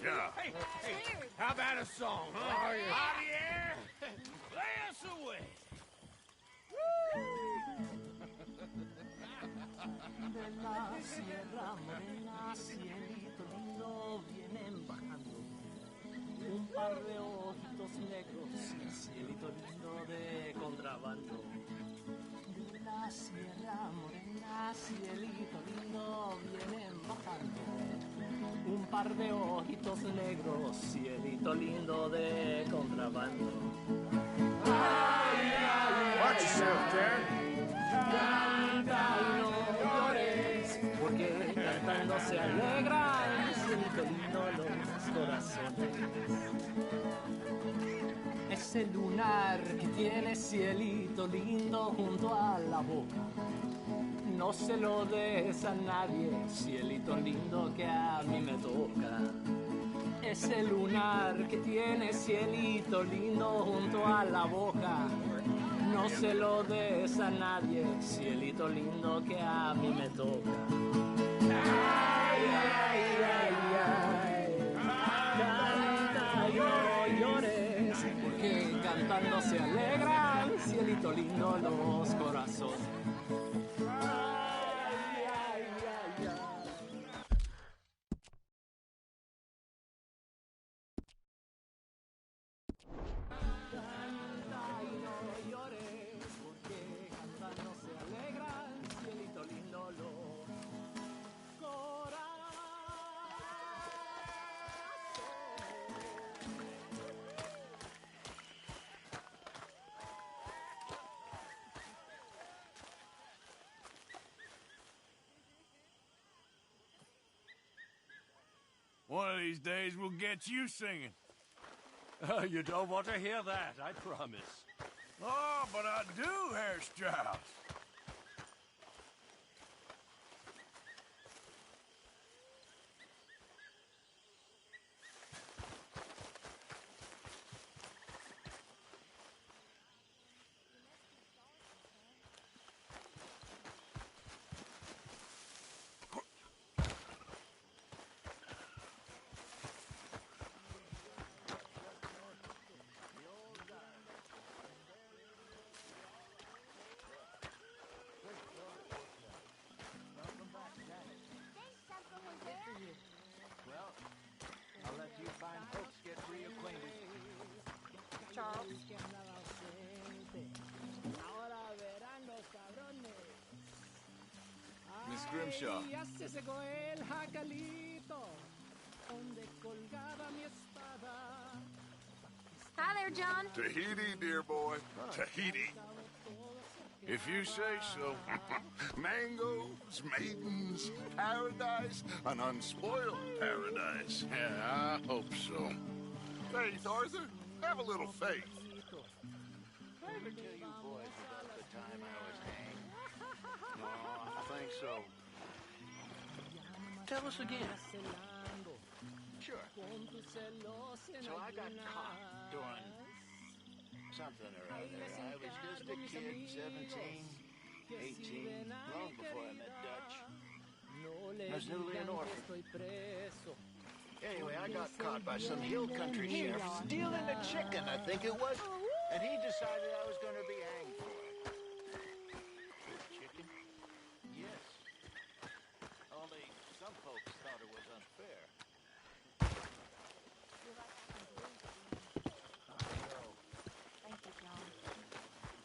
Yeah. Hey, how about a song, huh? Javier, play us away. De la sierra morena, cielito lindo, vienen bajando un par de ojitos negros, cielito lindo de contrabando. De la sierra morena, cielito lindo, vienen bajando un par de ojitos negros, cielito lindo de contrabando. Ay, ay, Watch yourself, Darren. canta y no llores, porque cantando se alegran, cielito lindo los corazones. Ese lunar que tiene cielito lindo junto a la boca, no se lo des a nadie, cielito lindo que a mí me toca. Ese lunar que tiene cielito lindo junto a la boca, no se lo des a nadie, cielito lindo que a mí me toca. Ay, ay, ay, ay, canta y no llores, porque cantando se alegran, cielito lindo los corazones. Ay, ay, ay, ay. Canta y no llores, porque cantando se alegran, cielito lindo los corazones. One of these days we'll get you singing. You don't want to hear that, I promise. Oh, but I do, Herr Strauss. I'll let you fine folks get reacquainted. Charles. Miss Grimshaw. Ya se secó el jacalito, donde colgaba mi espada. Hi there, John. Tahiti, dear boy. Tahiti. If you say so. Mangoes, maidens, paradise, an unspoiled paradise. Yeah, I hope so. Faith, Arthur. Have a little faith. Did I ever tell you boys about the time I was hanged? No, I think so. Tell us again. Sure. So I got caught doing something or other. I was just a kid, 17, 18, long before I met Dutch. I was newly an orphan. Anyway, I got caught by some hill country sheriff stealing a chicken, I think it was, and he decided I was going to be hanged for it. Chicken? Yes. Only some folks thought it was unfair. Thank you, John.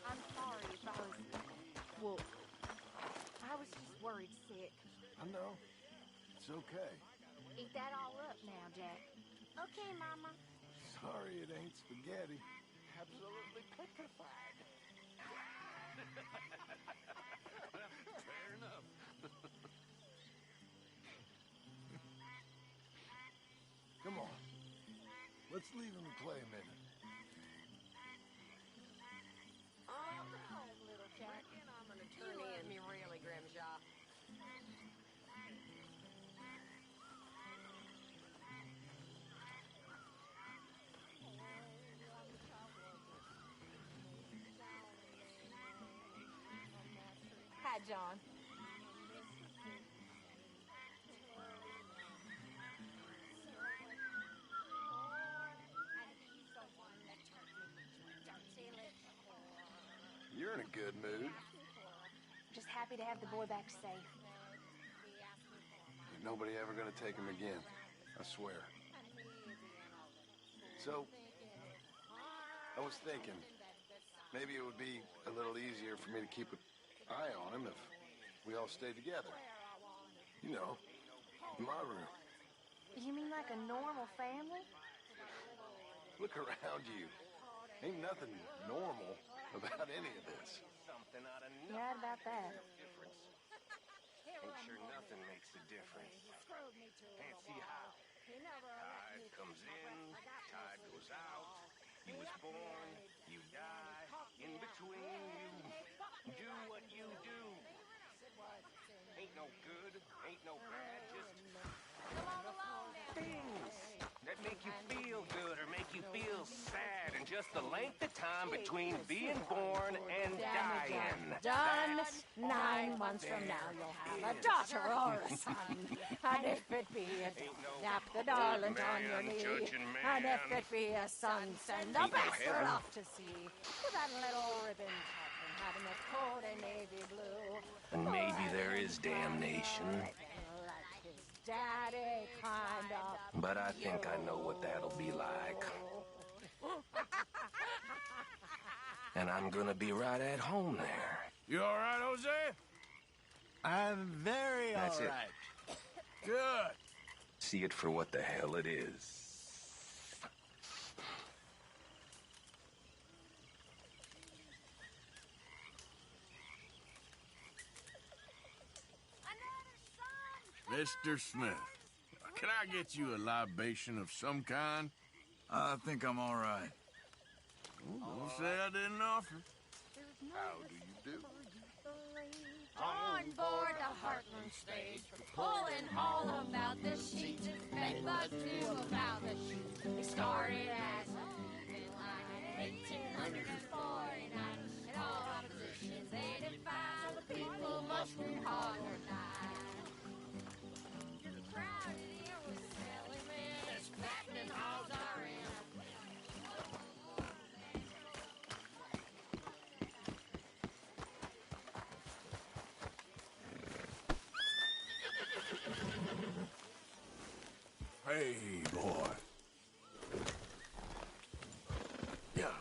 I'm sorry if I was... Well, I was just worried sick. I know. It's okay. Eat that all up now, Jack. Okay, Mama. Sorry it ain't spaghetti. Absolutely petrified. Fair enough. Come on. Let's leave him and play a minute. Little Jack. I'm an attorney and me really, Grimshaw. Hi, John. a good mood. Just happy to have the boy back safe. Ain't nobody ever gonna take him again. I swear. So, I was thinking, maybe it would be a little easier for me to keep an eye on him if we all stayed together. You know, in my room. You mean like a normal family? Look around you. Ain't nothing normal about any of this. Something out of You're right about that. Ain't sure nothing makes a difference. Can't see how. Tide comes in, tide goes out. You was born, you die. In between, you do what you do. Ain't no good, ain't no bad, just things that make you feel good or make you feel sad, and just the length of time between being born and dying. Done. 9 months from now, you'll have a daughter or a son. And if it be a daughter, nap the darling on your knee. And if it be a son, send the bastard off to sea. With that little ribbon tartan, having a coat in navy blue. And maybe there is damnation. Let his daddy climb up. But I think I know what that'll be like. And I'm gonna be right at home there. You all right, Jose? I'm very That's all it. right. Good. See it for what the hell it is. Mr. Smith, can I get you a libation of some kind? I think I'm all right. Don't say I didn't offer. How do you do? On board the Heartland stage, pulling all about the sheets. Bedbugs knew about the sheets. They started as a line in 1849. In all oppositions they defied, so the people must move hard or die. The crowd in here was selling men, expecting halls are in. Hey, boy. Yeah.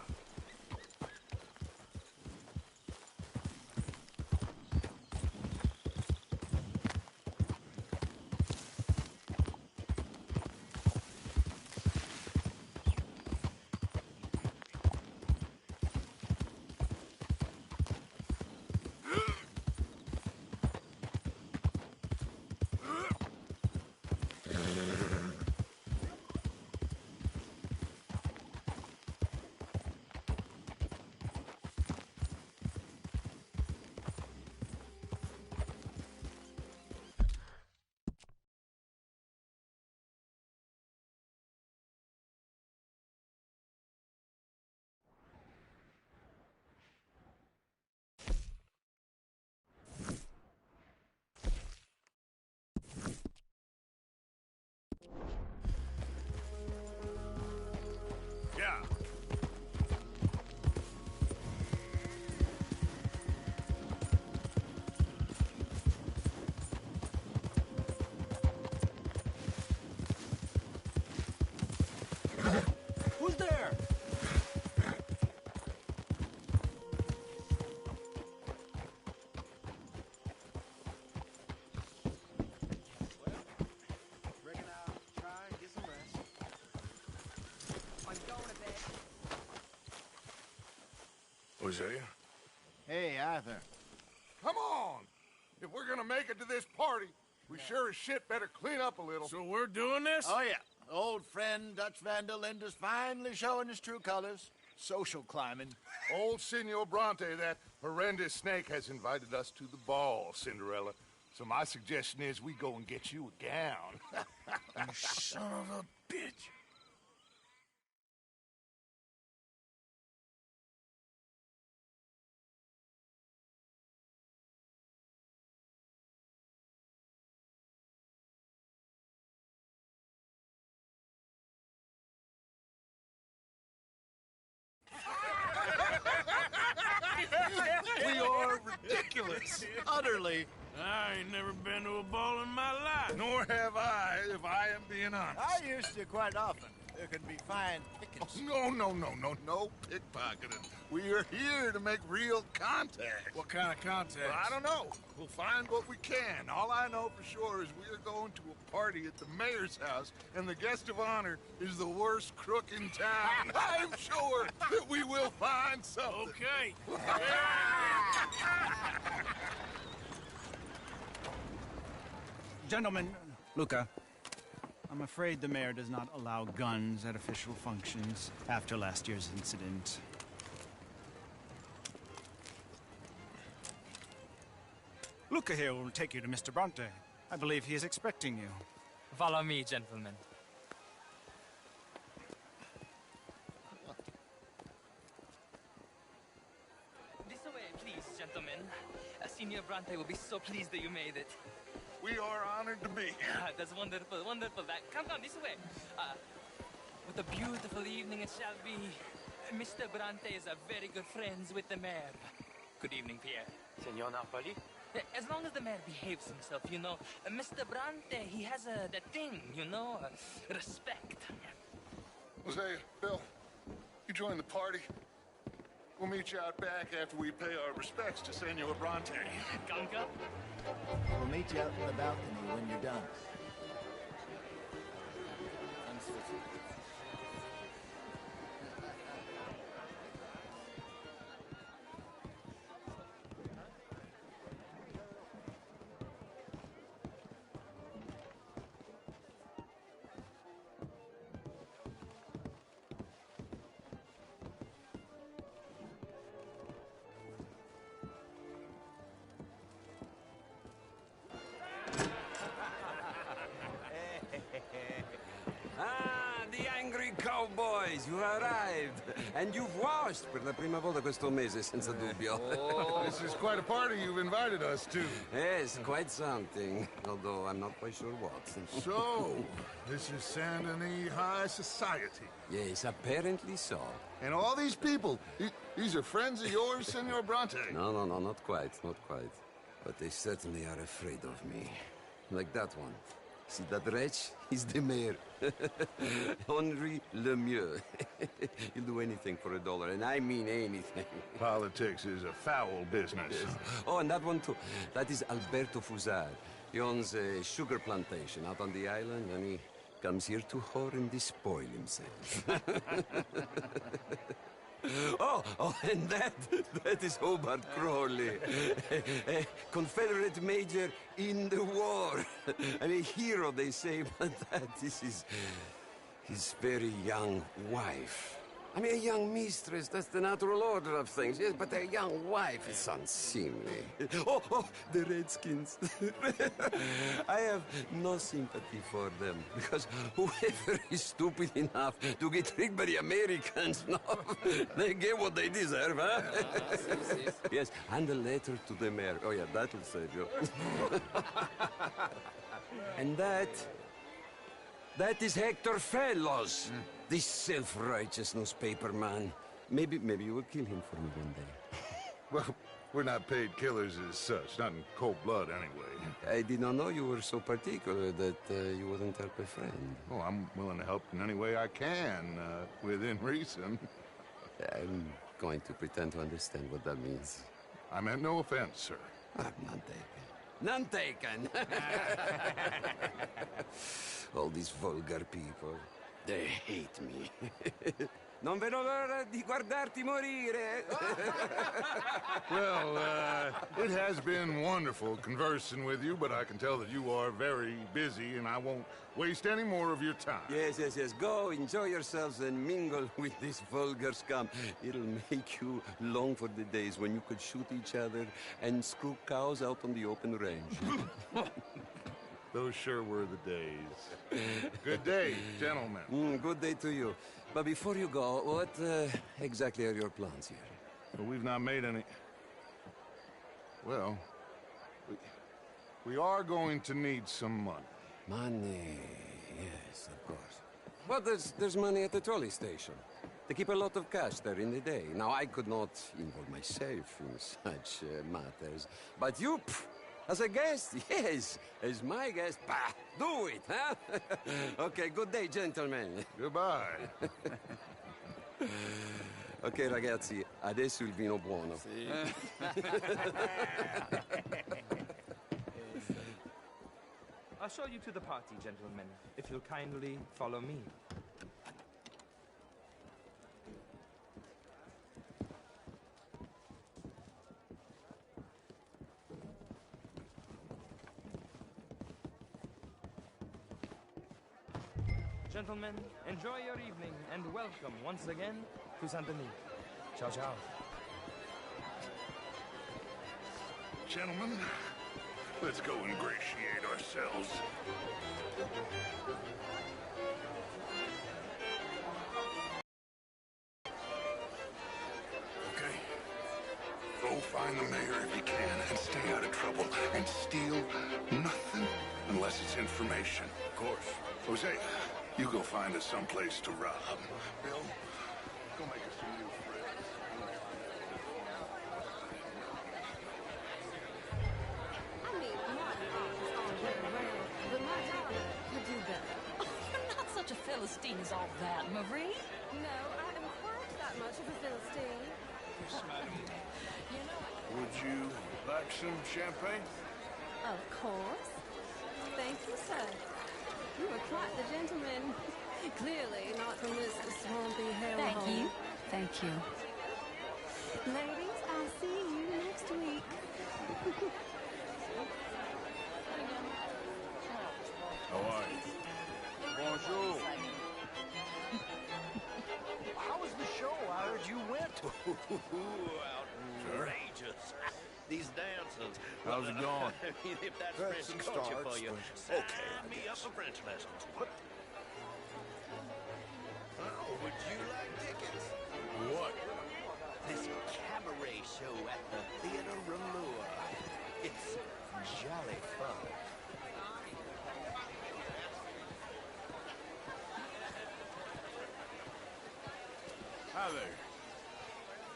Yeah. Who's there? Reckon I'll try and get some rest. I'm going to bed. Hosea? Hey, Arthur. Come on! If we're gonna make it to this party, we sure as shit better clean up a little. So we're doing this? Oh, yeah. Old friend Dutch Van der Linde's finally showing his true colors. Social climbing. Old Senor Bronte, that horrendous snake, has invited us to the ball, Cinderella. So my suggestion is we go and get you a gown. You son of a bitch. ridiculous. Utterly. I ain't never been to a ball in my life. Nor have I, if I am being honest. I used to quite often. There can be fine pickings. No pickpocketing. We are here to make real contact. What kind of contact? Well, I don't know. We'll find what we can. All I know for sure is we are going to a party at the mayor's house, and the guest of honor is the worst crook in town. I'm sure that we will find something. Okay. Gentlemen, Luca, I'm afraid the mayor does not allow guns at official functions after last year's incident. Luca here will take you to Mr. Bronte. I believe he is expecting you. Follow me, gentlemen. This way, please, gentlemen. Senior Bronte will be so pleased that you made it. We are honored to be here. That's wonderful, wonderful. Come this way. What a beautiful evening it shall be. Mr. Bronte is very good friends with the mayor. Good evening, Pierre. Senor Napoli? As long as the mayor behaves himself, you know. Mr. Bronte, he has that thing, you know, respect. Jose, Bill, you join the party. We'll meet you out back after we pay our respects to Senor Bronte. Conca? We'll meet you out in the balcony when you're done. The angry cowboys, you arrived. And you've washed per la prima volta questo mese, senza dubbio. This is quite a party you've invited us to. Yes, quite something. Although I'm not quite sure what. So, this is Saint Denis High Society. Yes, apparently so. And all these people, these are friends of yours, Senor Bronte? No, not quite, not quite. But they certainly are afraid of me. Like that one. See that wretch? He's the mayor. Henri Lemieux. He'll do anything for $1, and I mean anything. Politics is a foul business. Yes. Oh, and that one too. That is Alberto Fusar. He owns a sugar plantation out on the island, and he comes here to whore and despoil himself. Oh, and that is Hobart Crawley, a Confederate major in the war, and a hero, they say, but that is his very young wife. I mean, a young mistress, that's the natural order of things, yes, but a young wife is unseemly. Oh, the Redskins. I have no sympathy for them, because whoever is stupid enough to get tricked by the Americans, no, they get what they deserve, huh? Yes, and a letter to the mayor. Oh, yeah, that'll save you. And that is Hector Fellows. This self-righteous newspaper man. Maybe you will kill him for me one day. Well, we're not paid killers as such, not in cold blood anyway. I did not know you were so particular that you wouldn't help a friend. Oh, I'm willing to help in any way I can, within reason. I'm going to pretend to understand what that means. I meant no offense, sir. None taken. None taken! All these vulgar people. They hate me. Non vedo l'ora di guardarti morire. Well, it has been wonderful conversing with you, but I can tell that you are very busy, and I won't waste any more of your time. Yes. Go, enjoy yourselves, and mingle with this vulgar scum. It'll make you long for the days when you could shoot each other and screw cows out on the open range. Those sure were the days. Good day, gentlemen. Good day to you. But before you go, what exactly are your plans here? Well, we've not made any... Well, we are going to need some money. Money, yes, of course. Well, there's money at the trolley station. They keep a lot of cash there in the day. Now, I could not involve myself in such matters. But you, as a guest, yes, as my guest, bah, do it, huh? Okay, good day, gentlemen. Goodbye. Ok, ragazzi, adesso il vino buono. Sì. I'll show you to the party, gentlemen, if you'll kindly follow me. Gentlemen, enjoy your evening and welcome once again to Saint Denis. Ciao, ciao. Gentlemen, let's go ingratiate ourselves. Okay. Go find the mayor if you can and stay out of trouble and steal nothing unless it's information. Of course. Jose, you go find us someplace to rob. Bill, go make us some new friends. I mean, my aunt is all the way around, but my daughter could do better. Oh, you're not such a Philistine as all that, Marie. No, I am quite that much of a Philistine. Yes, madam. You know, Would you like some champagne? Of course. Thank you, sir. You are quite the gentleman. Clearly not from this swampy hellhole. thank you. Thank you. Ladies, I'll see you next week. How are you? Bonjour. How was the show? I heard you went. Outrageous. These dancers. How's it going? I mean, if that's Had French some culture for starts, you, but okay, sign I me up guess. for French lessons. What? Oh, would you like tickets? What? This cabaret show at the Theatre Rouleur. It's jolly fun. Hi there.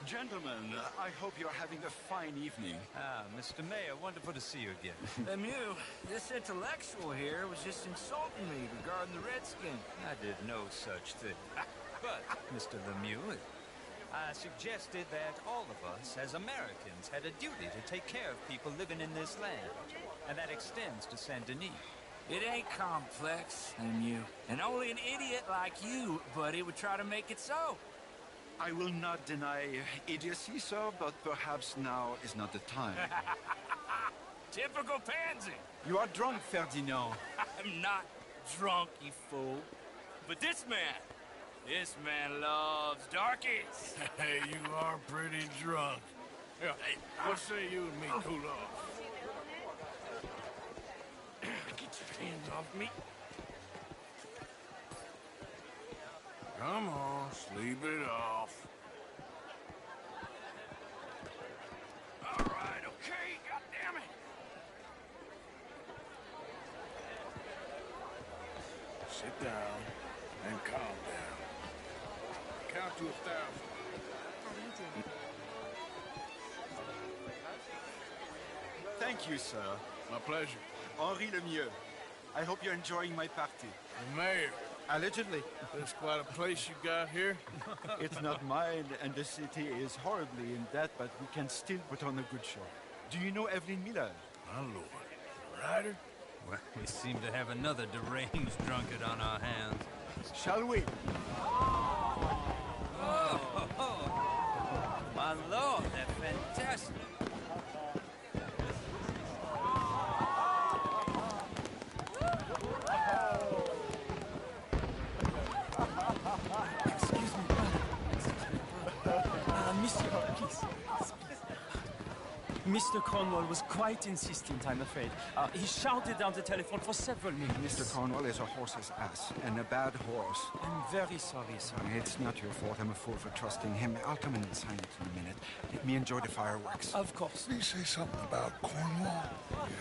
Gentlemen, I hope you're having a fine evening. Ah, Mr. Mayor, wonderful to see you again. Lemieux, this intellectual here was just insulting me regarding the Redskin. I did no such thing. But, Mr. Lemieux, I suggested that all of us, as Americans, had a duty to take care of people living in this land. And that extends to Saint Denis. It ain't complex, Lemieux. And only an idiot like you, buddy, would try to make it so. I will not deny idiocy, sir, but perhaps now is not the time. Typical pansy. You are drunk, Ferdinand. I'm not drunk, you fool. But this man loves darkies. Hey, you are pretty drunk. Yeah, hey, what say you and me cool off? Get your hands off me. Come on, sleep it off. All right, okay, goddammit. Sit down and calm down. Count to 1,000. Thank you, sir. My pleasure. Henri Lemieux. I hope you're enjoying my party. The mayor, Allegedly. that's quite a place you got here. It's not mine, and the city is horribly in debt, but we can still put on a good show. Do you know Evelyn Miller? My lord. Ryder? Well, we seem to have another deranged drunkard on our hands. Shall we? My lord, they're fantastic. Excuse me, Monsieur, please. Mr. Cornwall was quite insistent, I'm afraid. He shouted down the telephone for several minutes. Mr. Cornwall is a horse's ass, and a bad horse. I'm very sorry, sir. It's not your fault. I'm a fool for trusting him. I'll come in and sign it in a minute. Let me enjoy the fireworks. Of course. Did he say something about Cornwall?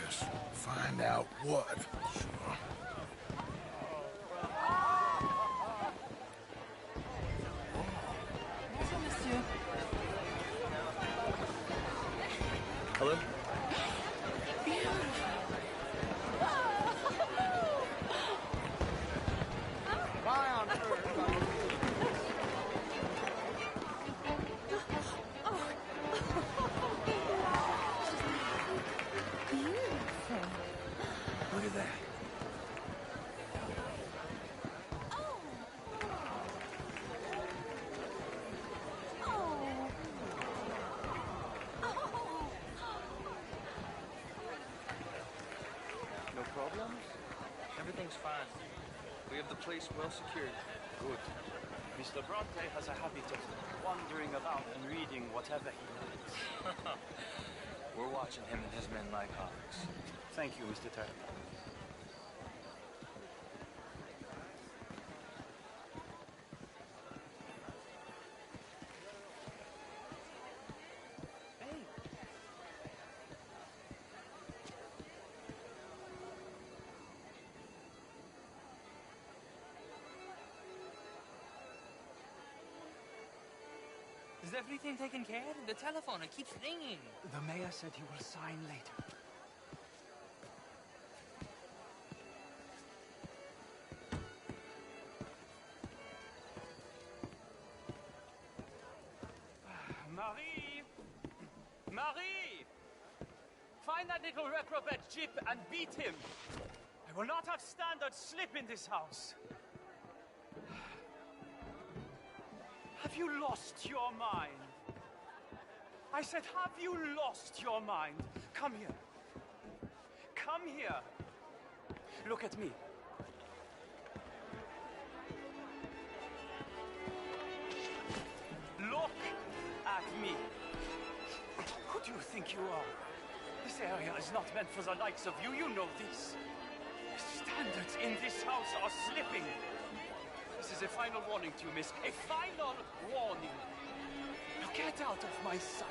Yes. Find out what. Sure. the place well secured. Good. Mr. Bronte has a habit of wandering about and reading whatever he likes. We're watching him and his men like hawks. Thank you, Mr. Turner. Is everything taken care of? The telephone, it keeps ringing. The mayor said he will sign later. Marie! Marie! Find that little reprobate Jip and beat him. I will not have standard slip in this house. Have you lost your mind? I said, have you lost your mind? Come here. Come here. Look at me. Look at me. Who do you think you are? This area is not meant for the likes of you. You know this. The standards in this house are slipping. This is a final warning to you, miss. A final warning. Now get out of my sight.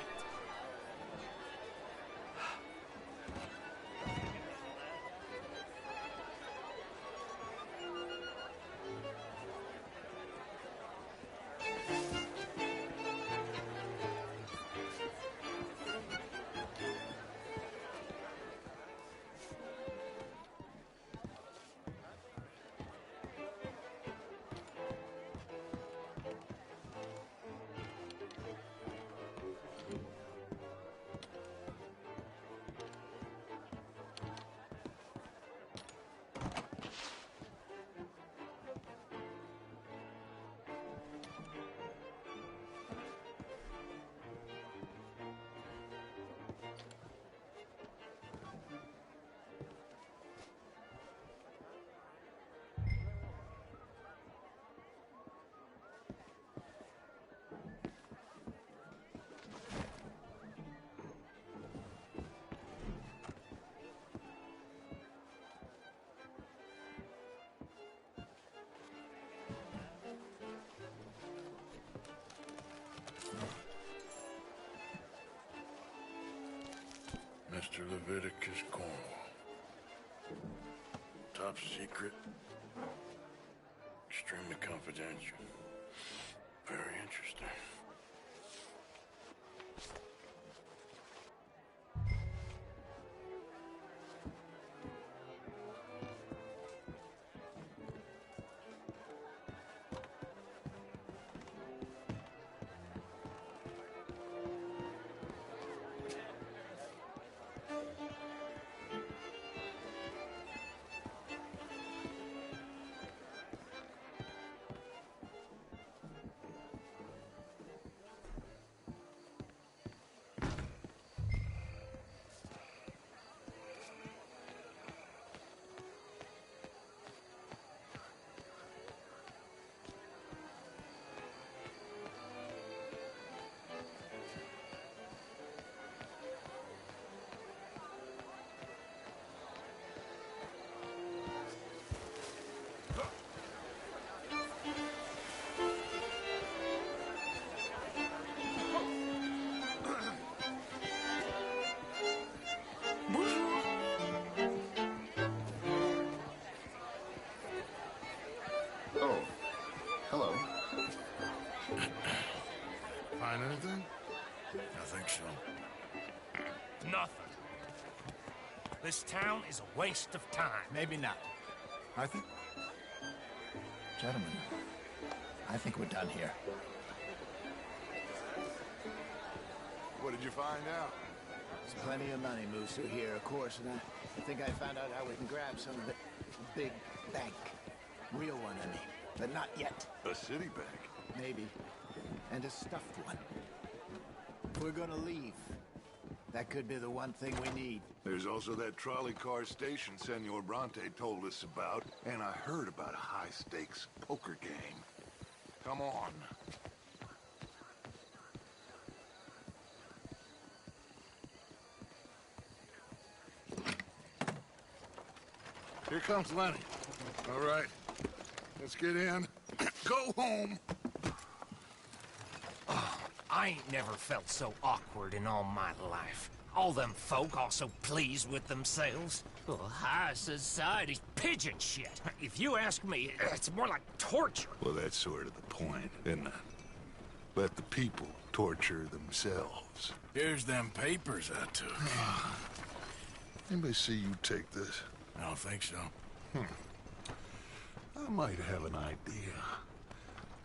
Mr. Leviticus Cornwall. Top secret. Extremely confidential. Very interesting. Oh, hello. Find anything? I think so. Nothing. This town is a waste of time. Maybe not. I think... Gentlemen, I think we're done here. What did you find out? There's plenty of money moves through here, of course, and I think I found out how we can grab some of it. A big bank. Real one, I mean. But not yet. A city bank? Maybe. And a stuffed one. If we're gonna leave, that could be the one thing we need. There's also that trolley car station Senor Bronte told us about, and I heard about a high-stakes poker game. Come on. Here comes Lenny. All right, let's get in. Go home. I ain't never felt so awkward in all my life. All them folk all so pleased with themselves. Oh, high society's pigeon shit. If you ask me, it's more like torture. Well, that's sort of the point, isn't it? Let the people torture themselves. Here's them papers I took. Anybody see you take this? I don't think so. I might have an idea.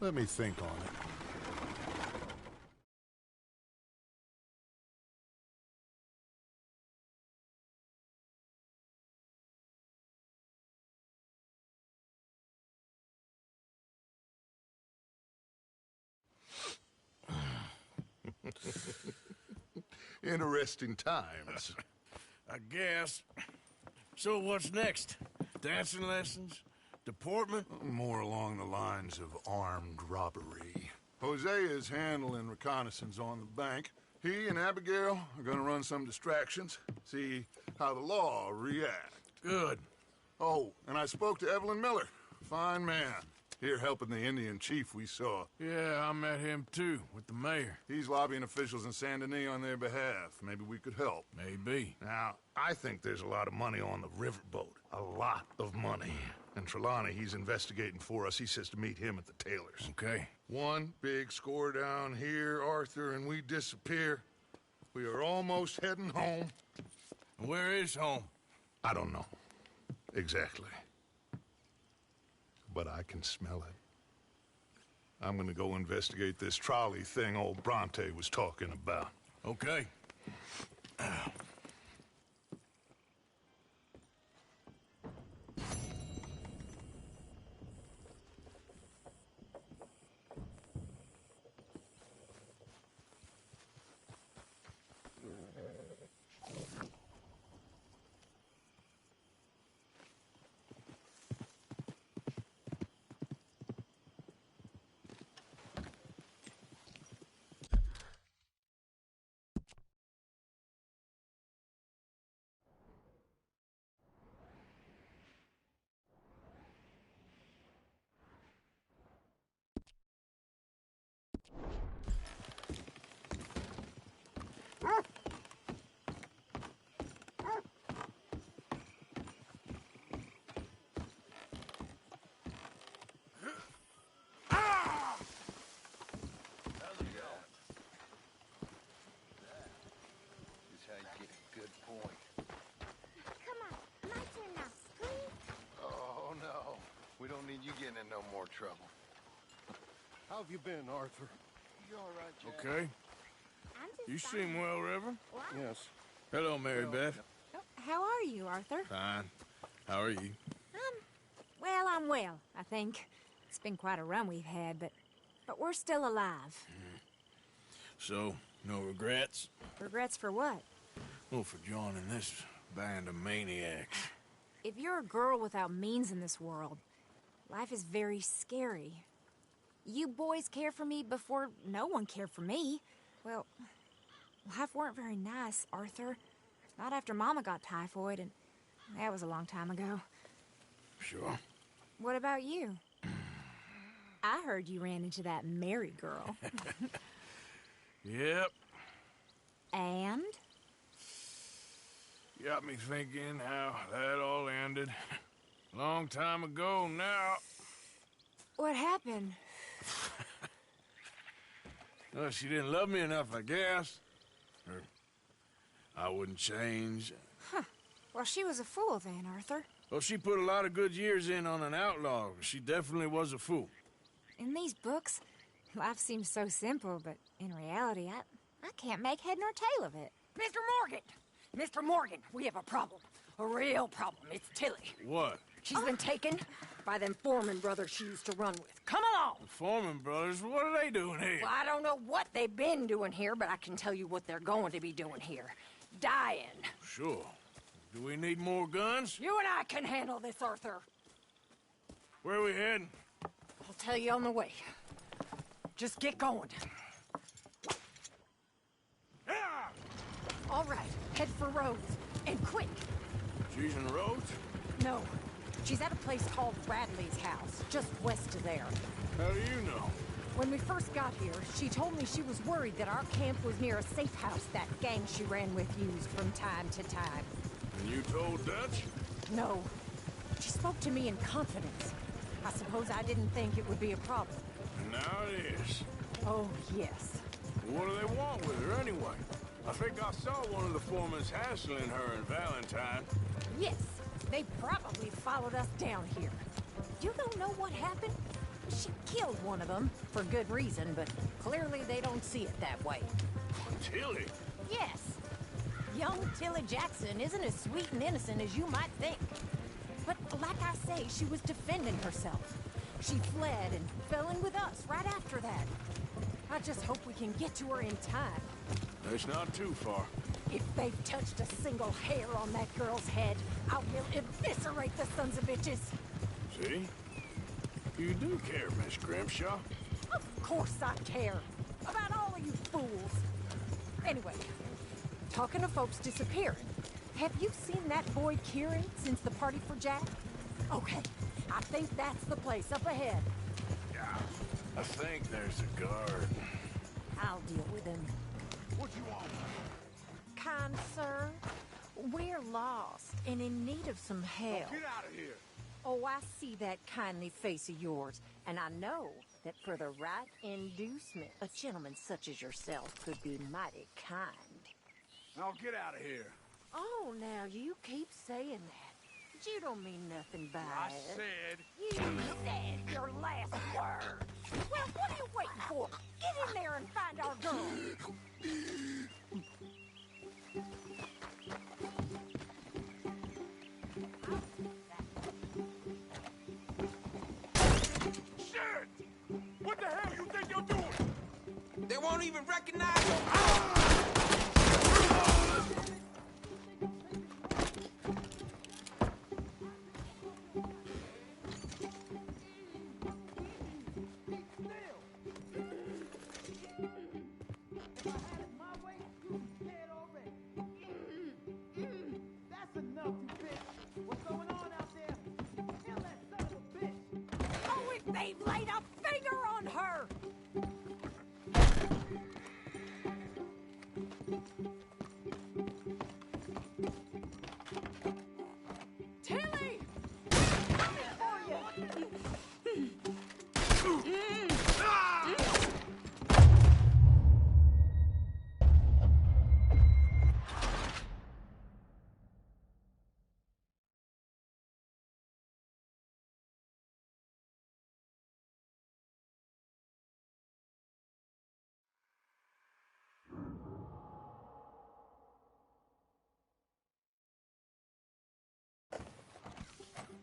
Let me think on it. Interesting times. I guess. So what's next? Dancing lessons? Deportment? More along the lines of armed robbery. Hosea is handling reconnaissance on the bank. He and Abigail are gonna run some distractions, see how the law reacts. Good. Oh, and I spoke to Evelyn Miller. Fine man. Here helping the Indian chief we saw. Yeah, I met him too, with the mayor. He's lobbying officials in Saint Denis on their behalf. Maybe we could help. Maybe. Now, I think there's a lot of money on the riverboat. A lot of money. And Trelawney, he's investigating for us. He says to meet him at the Taylor's. Okay. One big score down here, Arthur, and we disappear. We are almost heading home. Where is home? I don't know. Exactly. But I can smell it. I'm gonna go investigate this trolley thing old Bronte was talking about. Okay. You getting in no more trouble. How have you been, Arthur? You all right, Jack? Okay. You seem well, Reverend. Yes. Hello, Mary Beth. How are you, Arthur? Fine. How are you? Well, I'm well, I think. It's been quite a run we've had, but we're still alive. So, no regrets? Regrets for what? Well, for joining this band of maniacs. If you're a girl without means in this world, life is very scary. You boys cared for me before no one cared for me. Well, life weren't very nice, Arthur. Not after Mama got typhoid, and that was a long time ago. Sure. What about you? I heard you ran into that Mary girl. Yep. And? Got me thinking how that all ended. Long time ago now. What happened? Well, she didn't love me enough, I guess. Or I wouldn't change. Huh. Well, she was a fool then, Arthur. Well, she put a lot of good years in on an outlaw. She definitely was a fool. In these books, life seems so simple, but in reality, I can't make head nor tail of it. Mr. Morgan! Mr. Morgan, we have a problem. A real problem. It's Tilly. What? She's been taken by them Foreman brothers she used to run with. Come along! The Foreman brothers? What are they doing here? Well, I don't know what they've been doing here, but I can tell you what they're going to be doing here. Dying. Sure. Do we need more guns? You and I can handle this, Arthur. Where are we heading? I'll tell you on the way. Just get going. All right, head for Rhodes. And quick. She's in Rhodes? No. She's at a place called Radley's house, just west of there. How do you know? When we first got here, she told me she was worried that our camp was near a safe house that gang she ran with used from time to time. And you told Dutch? No. She spoke to me in confidence. I suppose I didn't think it would be a problem. And now it is. Oh, yes. What do they want with her anyway? I think I saw one of the foremans hassling her and Valentine. Yes. They probably followed us down here. You don't know what happened? She killed one of them, for good reason, but clearly they don't see it that way. Tilly? Yes. Young Tilly Jackson isn't as sweet and innocent as you might think. But like I say, she was defending herself. She fled and fell in with us right after that. I just hope we can get to her in time. It's not too far. If they've touched a single hair on that girl's head, I will eviscerate the sons of bitches. See? You do care, Miss Grimshaw. Of course I care. About all of you fools. Anyway, talking of folks disappearing, have you seen that boy Kieran since the party for Jack? Okay, I think that's the place up ahead. Yeah, I think there's a guard. I'll deal with him. What you want? Kind sir, we're lost and in need of some help. Get out of here! Oh, I see that kindly face of yours, and I know that for the right inducement, a gentleman such as yourself could be mighty kind. Now get out of here. Oh, now you keep saying that. But you don't mean nothing by I it. said... You said your last word. Well, what are you waiting for? Get in there and find our girl. What the hell you think you're doing? They won't even recognize you. That's enough, you bitch. What's going on out there? Kill that son of a bitch. Oh, if they've laid a finger on her! Tilly! Coming for you!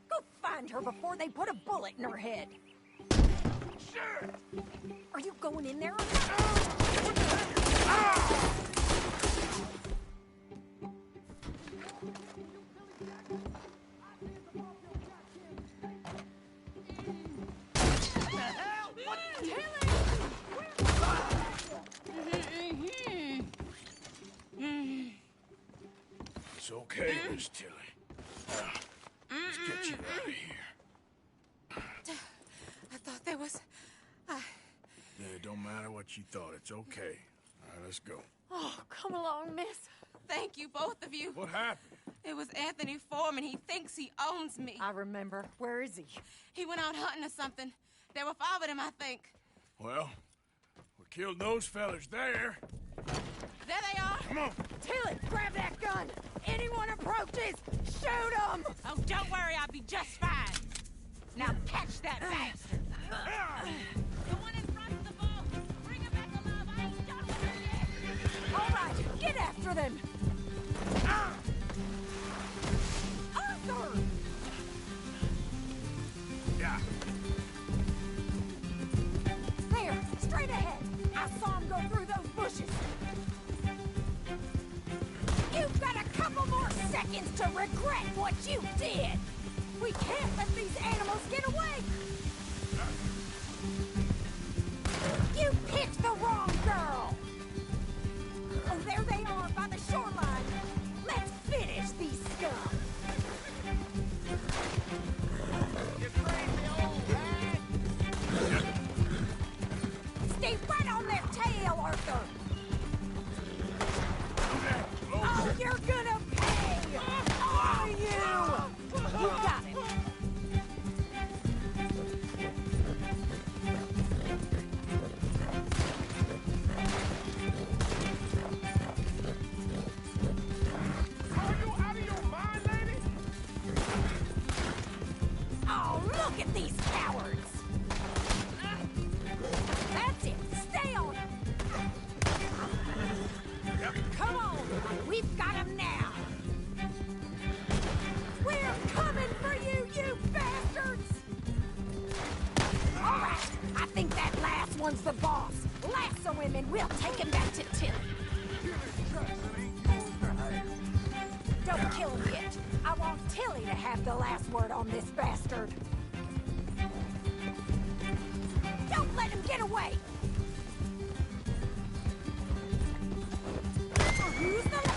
Go find her before they put a bullet in her head. Sure. Are you going in there or not? It's okay, Miss Tilly. Let's get you out of here. I thought there was... Yeah, it don't matter what you thought. It's okay. All right, let's go. Oh, come along, miss. Thank you, both of you. What happened? It was Anthony Foreman. He thinks he owns me. I remember. Where is he? He went out hunting or something. There were 5 of them, I think. Well, we killed those fellas there. There they are. Come on. Tilly, grab that gun! Anyone approaches, shoot them! Oh, don't worry, I'll be just fine. Now catch that bastard. The one in front of the boat. Bring her back alive. I ain't done with her yet. All right, get after them! Arthur! Yeah. There, straight ahead. I saw him go through those bushes. You've got a couple more seconds to regret what you did! We can't let these animals get away! You picked the wrong girl! Oh, there they are by the shoreline! Let's finish these scum! You crazy old rat! Stay right on their tail, Arthur! Oh, you're gonna pay! All of you! You got it! Are you out of your mind, lady? Oh, look at these cowards! That's it! Stay on them! Come on! We've got them now! We're coming for you, you bastards! All right, I think that last one's the boss. Lasso him and we'll take him back to Tilly. Don't kill him yet. I want Tilly to have the last word on this bastard. Don't let him get away! Who's the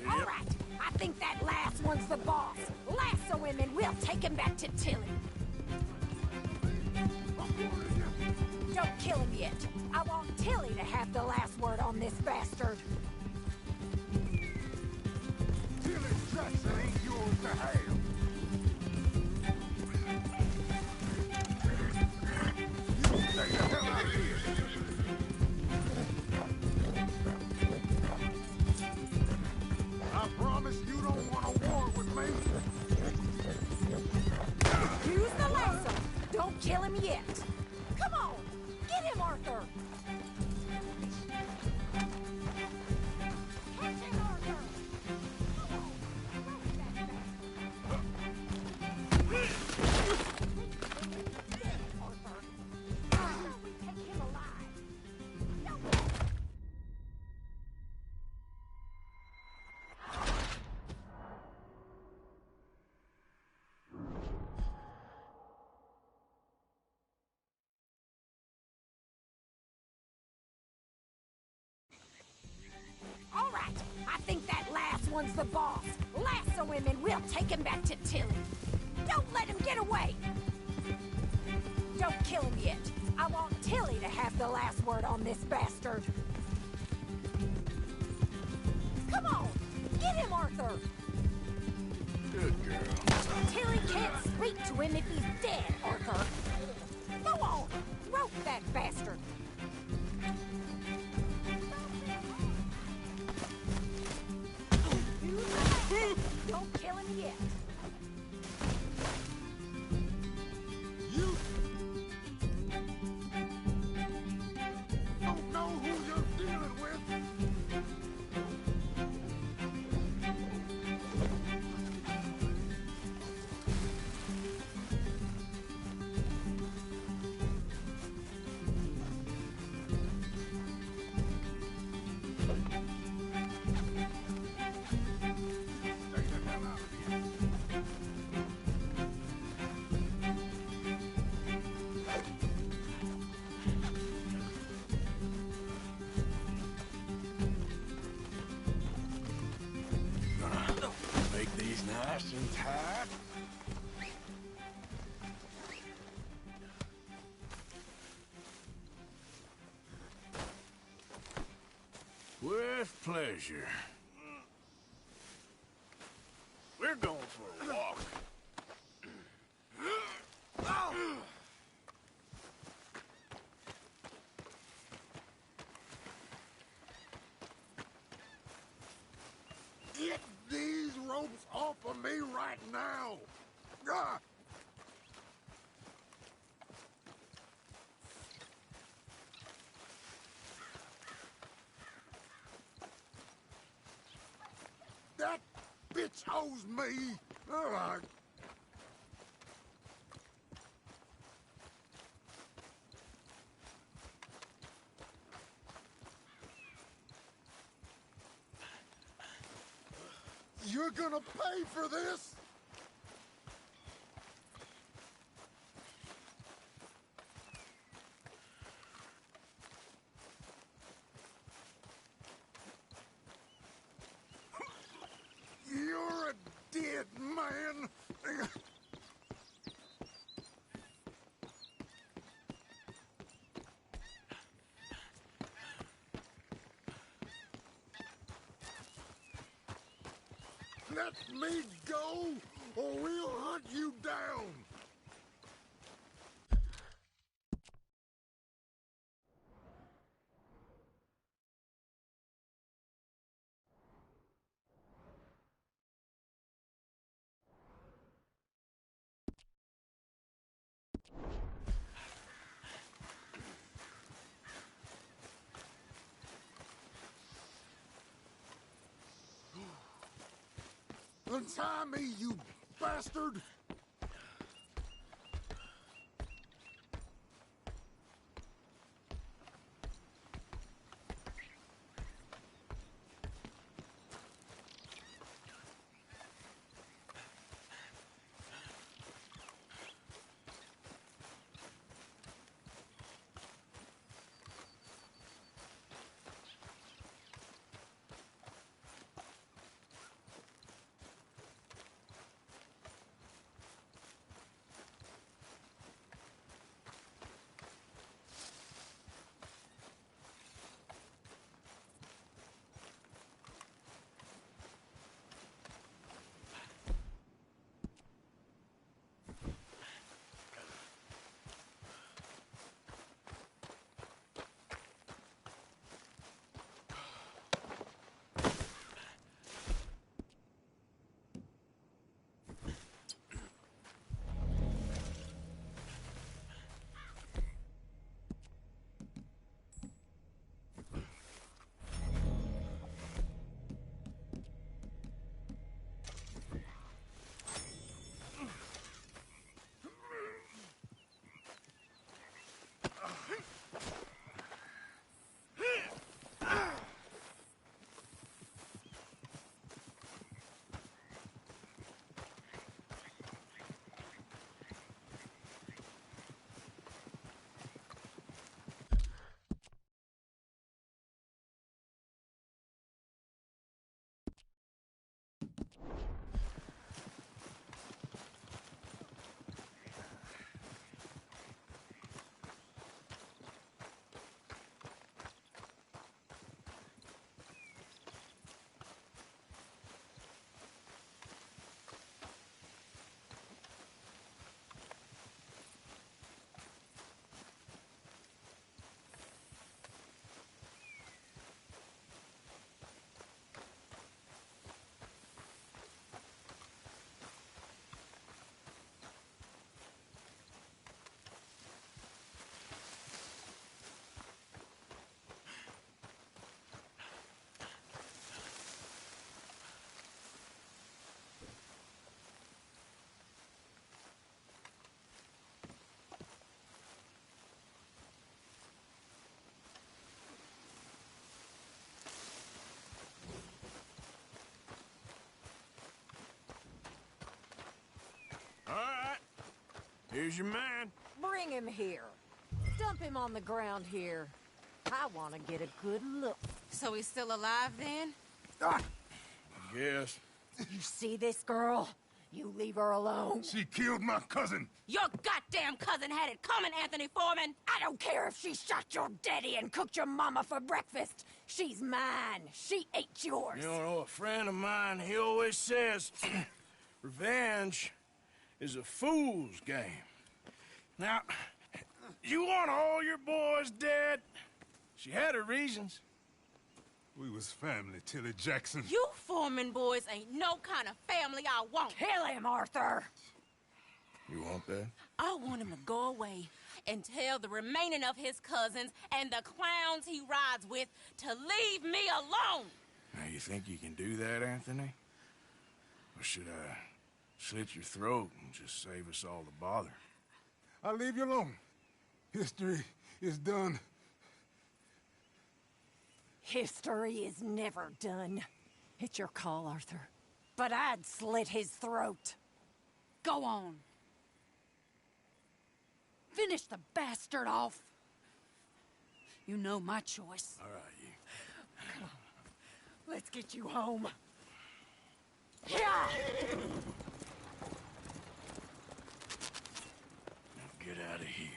All right, I think that last one's the boss. Lasso him and we'll take him back to Tilly. Don't kill him yet. I want Tilly to have the last word on this bastard. Tilly's Jackson ain't yours to have. You stay the hell out of here. I promise you don't want a war with me. Use the lasso. Don't kill him yet. Come on, get him, Arthur. Catch him, Arthur. Come on, rope that bastard. Arthur. How about we take him alive? No. All right, I think that last one's the boss. Lasso him and we'll take him back to Tilly. Don't let him get away. Don't kill him yet. I want Tilly to have the last word on this bastard. Come on, get him, Arthur. Good girl. Tilly can't speak to him if he's dead, Arthur. Go on, rope that bastard. Don't kill him yet. You don't know who you're dealing with. Make these nice and tight. With pleasure. We're going for a walk. Get these ropes off of me right now! Ah! chose me. All right. You're gonna pay for this? You're a dead man. Let me go, or we'll hunt you down. Untie me, you bastard! Here's your man. Bring him here. Dump him on the ground here. I want to get a good look. So he's still alive then? Yes. You see this girl? You leave her alone. She killed my cousin. Your goddamn cousin had it coming, Anthony Foreman! I don't care if she shot your daddy and cooked your mama for breakfast. She's mine. She ate yours. You know, a friend of mine, he always says, revenge is a fool's game. Now, you want all your boys dead? She had her reasons. We was family, Tilly Jackson. You Foreman boys ain't no kind of family I want. Kill him, Arthur! You want that? I want him to go away and tell the remaining of his cousins and the clowns he rides with to leave me alone. Now, you think you can do that, Anthony? should I slit your throat and just save us all the bother? I'll leave you alone. History is done. History is never done. It's your call, Arthur. But I'd slit his throat. Go on. Finish the bastard off. You know my choice. All right, you. Come on. Let's get you home. Yeah! Now get out of here.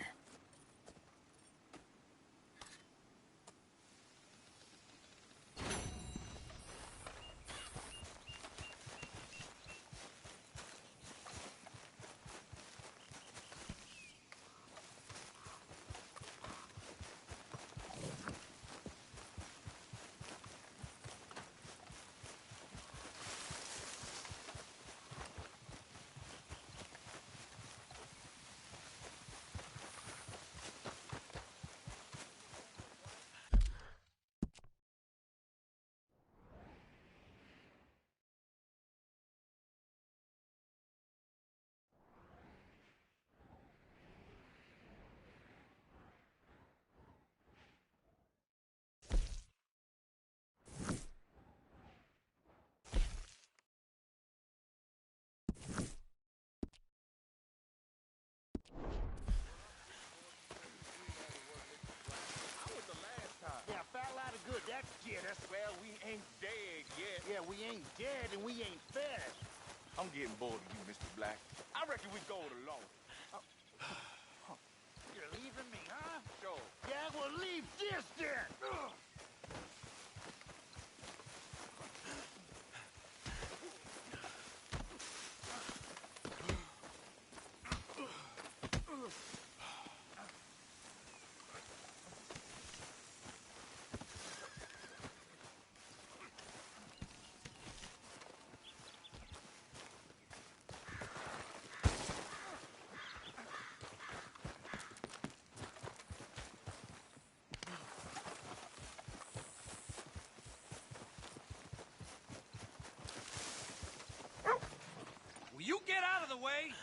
Well, we ain't dead yet. Yeah, we ain't dead and we ain't fed. I'm getting bored of you, Mr. Black. I reckon we go it alone. You're leaving me, huh? Sure. Yeah, well, leave this then. Will you get out of the way?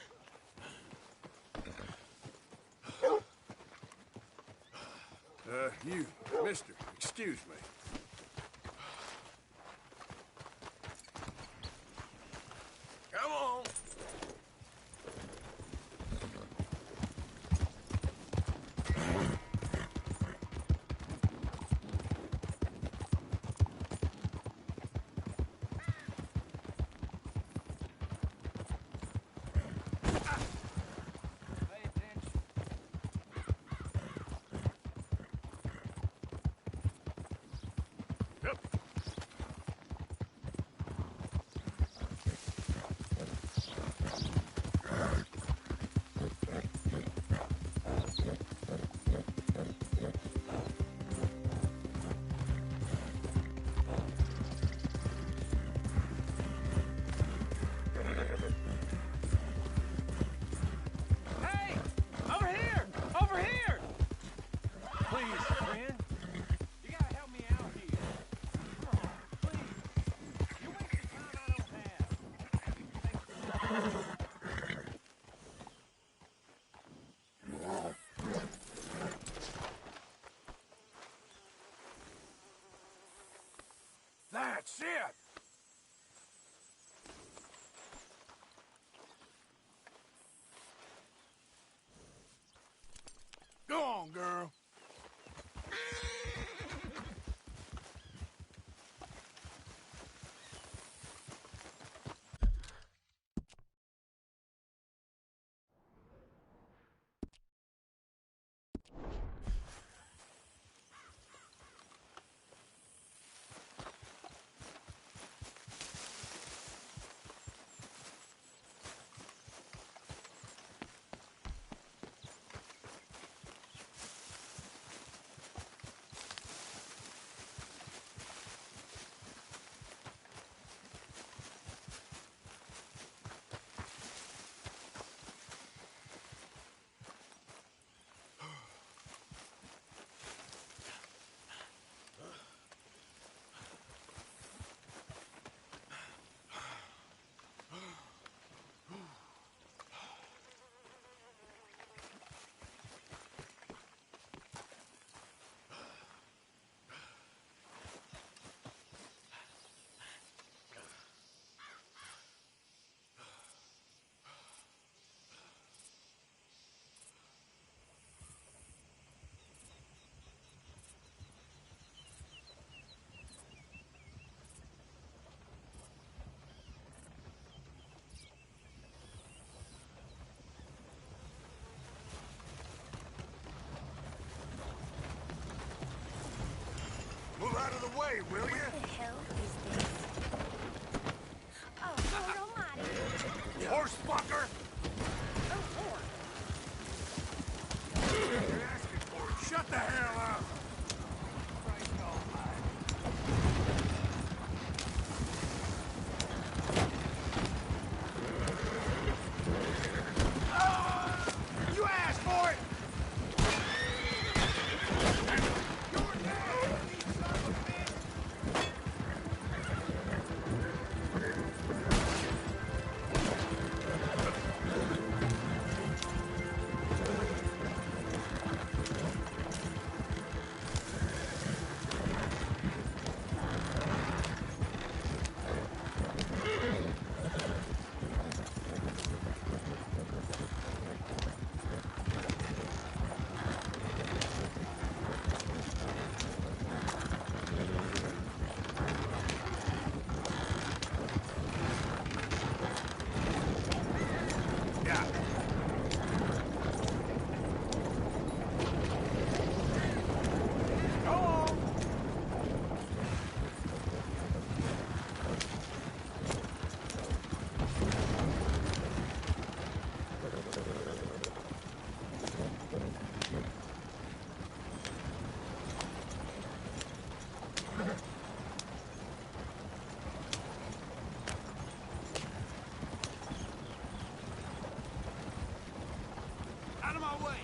You, mister, excuse me. Come on. way, will you? What the hell is this? Oh, Lord almighty. Horse fucker! Oh, Lord. You're asking for it. Shut the hell up! You asked for it! Out of my way!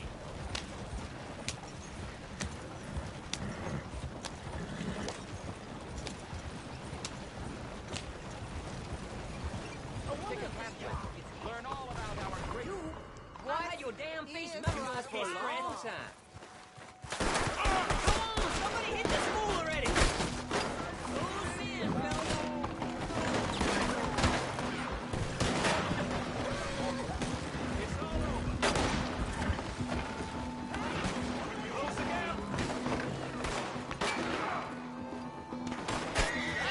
Learn all about our great... Boy, I had your damn face memorized for a long time. Come on, somebody hit the school already! Close in, fellas. It's all over. Close again.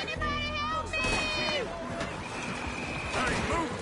Anybody help me? Hey, move!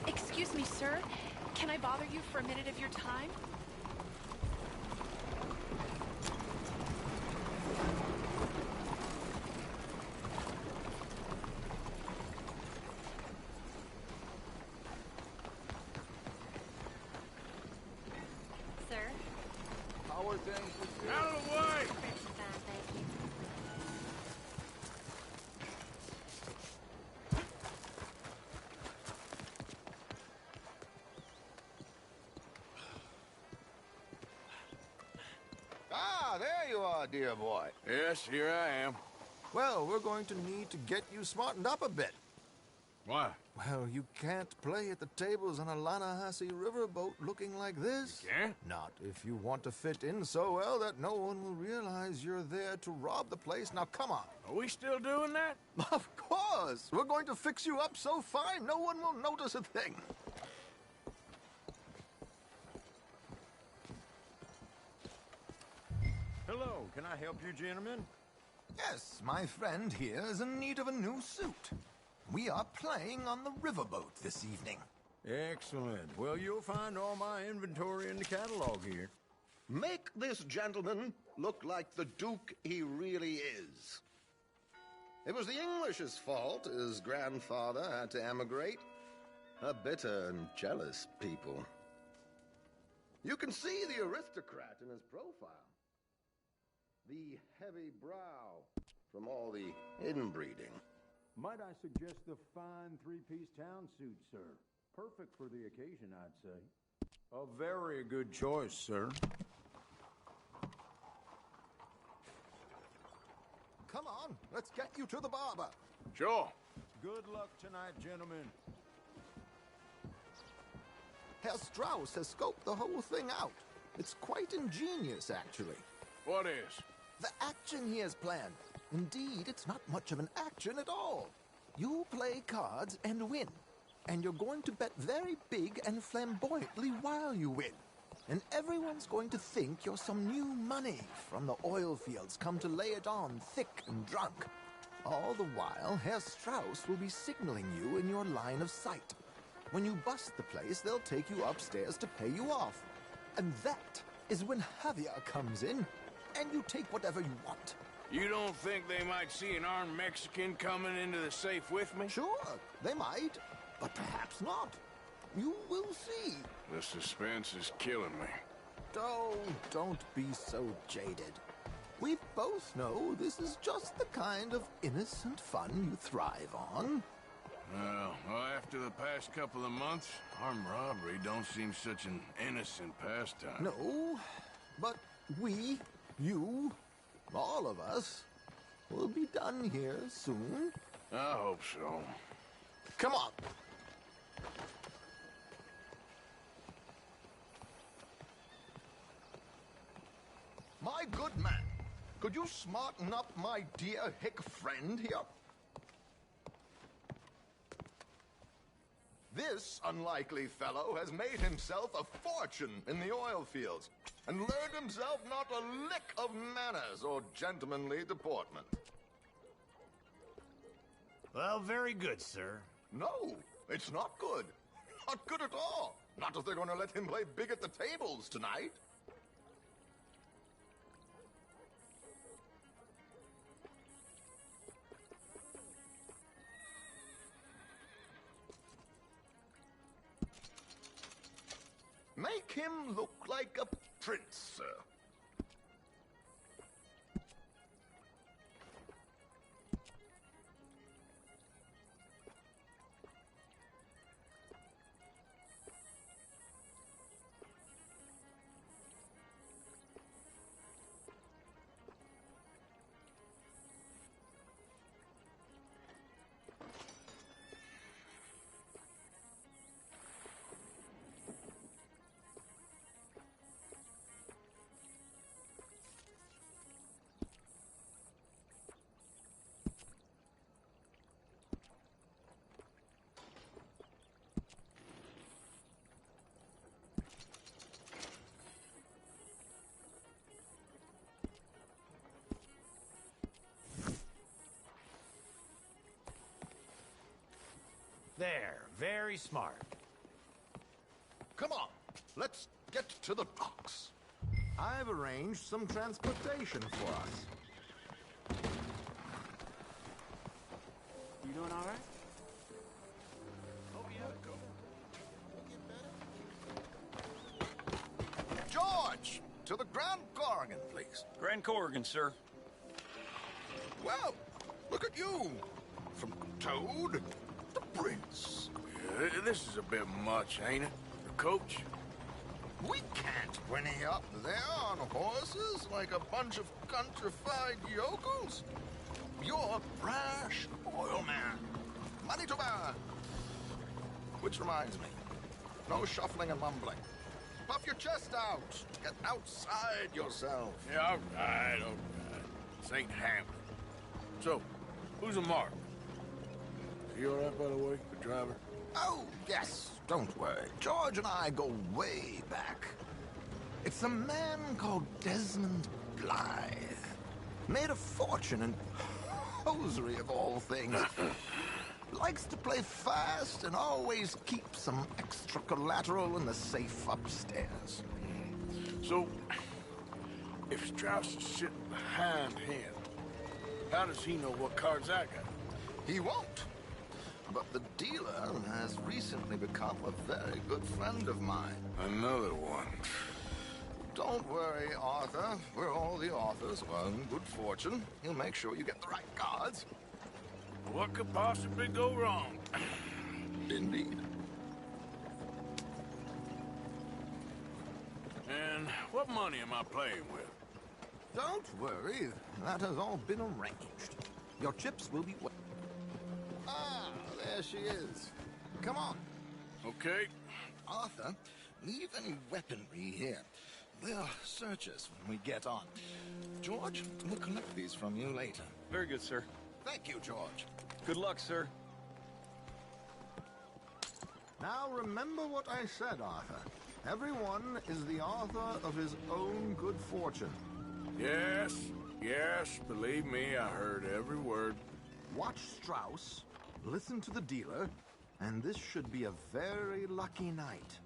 Excuse me, sir. Can I bother you for a minute of your time? are, dear boy. Yes, here I am. Well, we're going to need to get you smartened up a bit. Why? Well, you can't play at the tables on a Lannahechee riverboat looking like this. You can't? Not if you want to fit in so well that no one will realize you're there to rob the place. Now, come on. Are we still doing that? Of course. We're going to fix you up so fine no one will notice a thing. Hello, can I help you, gentlemen? Yes, my friend here is in need of a new suit. We are playing on the riverboat this evening. Excellent. Well, you'll find all my inventory in the catalog here. Make this gentleman look like the Duke he really is. It was the English's fault his grandfather had to emigrate. A bitter and jealous people. You can see the aristocrat in his profile. The heavy brow from all the inbreeding. Might I suggest the fine three-piece town suit, sir? Perfect for the occasion, I'd say. A very good choice, sir. Come on, let's get you to the barber. Sure. Good luck tonight, gentlemen. Herr Strauss has scoped the whole thing out. It's quite ingenious, actually. What is? The action he has planned. Indeed, it's not much of an action at all. You play cards and win. And you're going to bet very big and flamboyantly while you win. And everyone's going to think you're some new money from the oil fields come to lay it on thick and drunk. All the while, Herr Strauss will be signaling you in your line of sight. When you bust the place, they'll take you upstairs to pay you off. And that is when Javier comes in, and you take whatever you want. You don't think they might see an armed Mexican coming into the safe with me? Sure, they might, but perhaps not. You will see. The suspense is killing me. Oh, don't be so jaded. We both know this is just the kind of innocent fun you thrive on. Well, after the past couple of months, armed robbery don't seem such an innocent pastime. No, but we, you, all of us, will be done here soon. I hope so. Come on. My good man, could you smarten up my dear hick friend here? This unlikely fellow has made himself a fortune in the oil fields and learned himself not a lick of manners or gentlemanly deportment. Well, very good, sir. No, it's not good. Not good at all. Not if they're going to let him play big at the tables tonight. Make him look like a prince, sir. There, very smart. Come on, let's get to the docks. I've arranged some transportation for us. You doing all right? Oh, yeah, go. George, to the Grand Corrigan, please. Grand Corrigan, sir. Well, look at you. From Toad to Prince. Yeah, this is a bit much, ain't it? The coach? We can't whinny up there on horses like a bunch of countrified yokels. You're a brash oil man. Money to burn. Which reminds me, no shuffling and mumbling. Puff your chest out. Get outside yourself. Yeah, all right. This ain't Hamlet. So, who's a mark? Is he all right, by the way, the driver? Oh, yes. Don't worry. George and I go way back. It's a man called Desmond Blythe. Made a fortune in hosiery of all things. Likes to play fast and always keeps some extra collateral in the safe upstairs. So, if Strauss is sitting behind him, how does he know what cards I got? He won't. But the dealer has recently become a very good friend of mine. Another one. Don't worry, Arthur. We're all the authors of our good fortune. He'll make sure you get the right cards. What could possibly go wrong? Indeed. And what money am I playing with? Don't worry. That has all been arranged. Your chips will be wet. Ah, there she is. Come on. Okay. Arthur, leave any weaponry here. They'll search us when we get on. George, we'll collect these from you later. Very good, sir. Thank you, George. Good luck, sir. Now remember what I said, Arthur. Everyone is the author of his own good fortune. Yes, believe me, I heard every word. Watch Strauss, listen to the dealer, and this should be a very lucky night.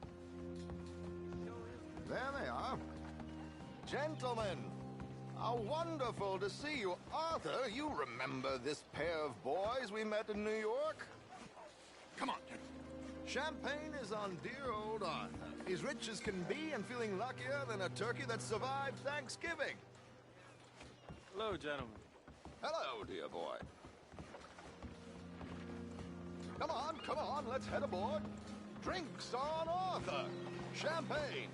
There they are. Gentlemen, how wonderful to see you. Arthur, you remember this pair of boys we met in New York? Come on. Champagne is on dear old Arthur. He's rich as can be and feeling luckier than a turkey that survived Thanksgiving. Hello, gentlemen. Hello, dear boy. Come on, let's head aboard. Drinks on Arthur. Champagne.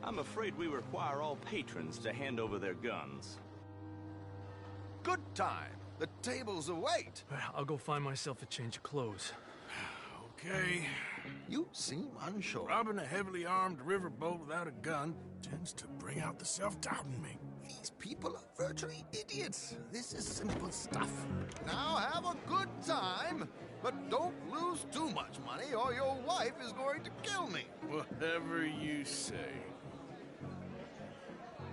I'm afraid we require all patrons to hand over their guns. Good time. The tables await. I'll go find myself a change of clothes. Okay. You seem unsure. Robbing a heavily armed riverboat without a gun tends to bring out the self-doubt in me. These people are virtually idiots. This is simple stuff. Now have a good time, but don't lose too much money or your wife is going to kill me. Whatever you say.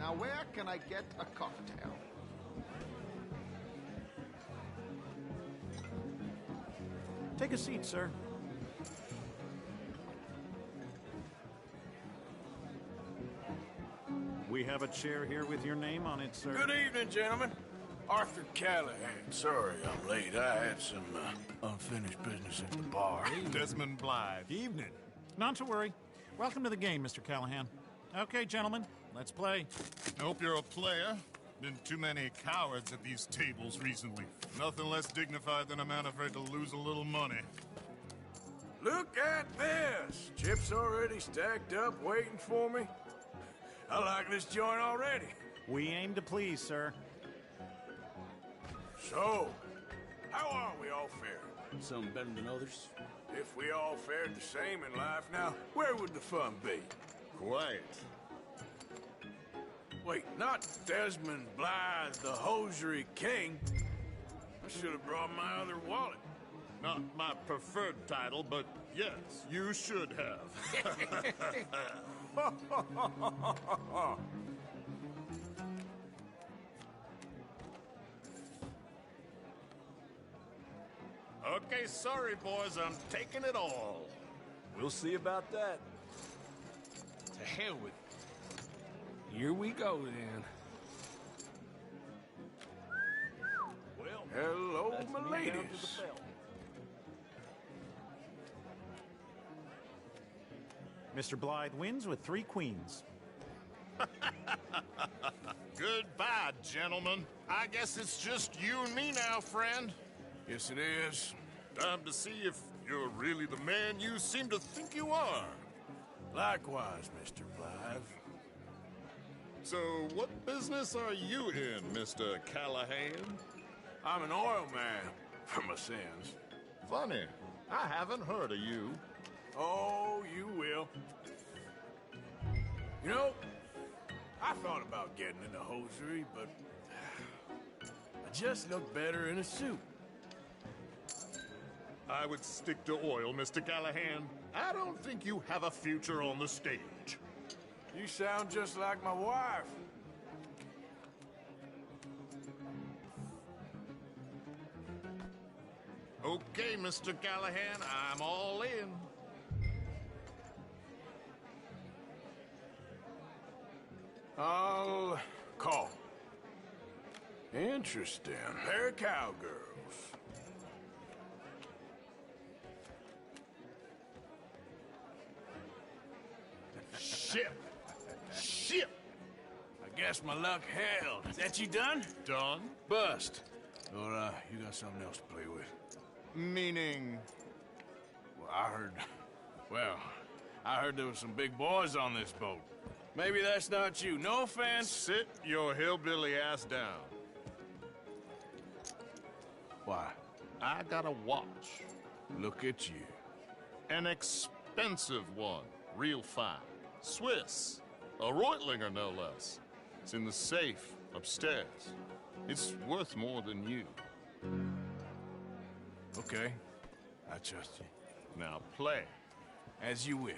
Now where can I get a cocktail? Take a seat, sir. We have a chair here with your name on it, sir. Good evening, gentlemen. Arthur Callahan. Sorry I'm late. I had some unfinished business at the bar. Desmond Blythe. Evening. Not to worry. Welcome to the game, Mr. Callahan. Okay, gentlemen, let's play. I hope you're a player. Been too many cowards at these tables recently. Nothing less dignified than a man afraid to lose a little money. Look at this! Chips already stacked up, waiting for me. I like this joint already. We aim to please, sir. So, how are we all faring? Some better than others. If we all fared the same in life now, where would the fun be? Quiet. Wait, not Desmond Blythe, the hosiery king. I should have brought my other wallet. Not my preferred title, but yes, you should have. Okay, sorry, boys, I'm taking it all. We'll see about that. To hell with it. Here we go, then. Well, hello, my ladies. Mr. Blythe wins with 3 queens. Goodbye, gentlemen. I guess it's just you and me now, friend. Yes, it is. Time to see if you're really the man you seem to think you are. Likewise, Mr. Blythe. So, what business are you in, Mr. Callahan? I'm an oil man, for my sins. Funny. I haven't heard of you. Oh, you will. You know, I thought about getting into hosiery, but I just look better in a suit. I would stick to oil, Mr. Callahan. I don't think you have a future on the stage. You sound just like my wife. Okay, Mr. Callahan, I'm all in. I'll call. Interesting. Pair of cowgirls. Ship! Ship! I guess my luck held. Is that you done? Done? Bust. Or, you got something else to play with? Meaning? Well, I heard there was some big boys on this boat. Maybe that's not you. No offense. Sit your hillbilly ass down. Why? I got a watch. Look at you. An expensive one. Real fine. Swiss. A Reutlinger, no less. It's in the safe upstairs. It's worth more than you. Okay. I trust you. Now play. As you wish.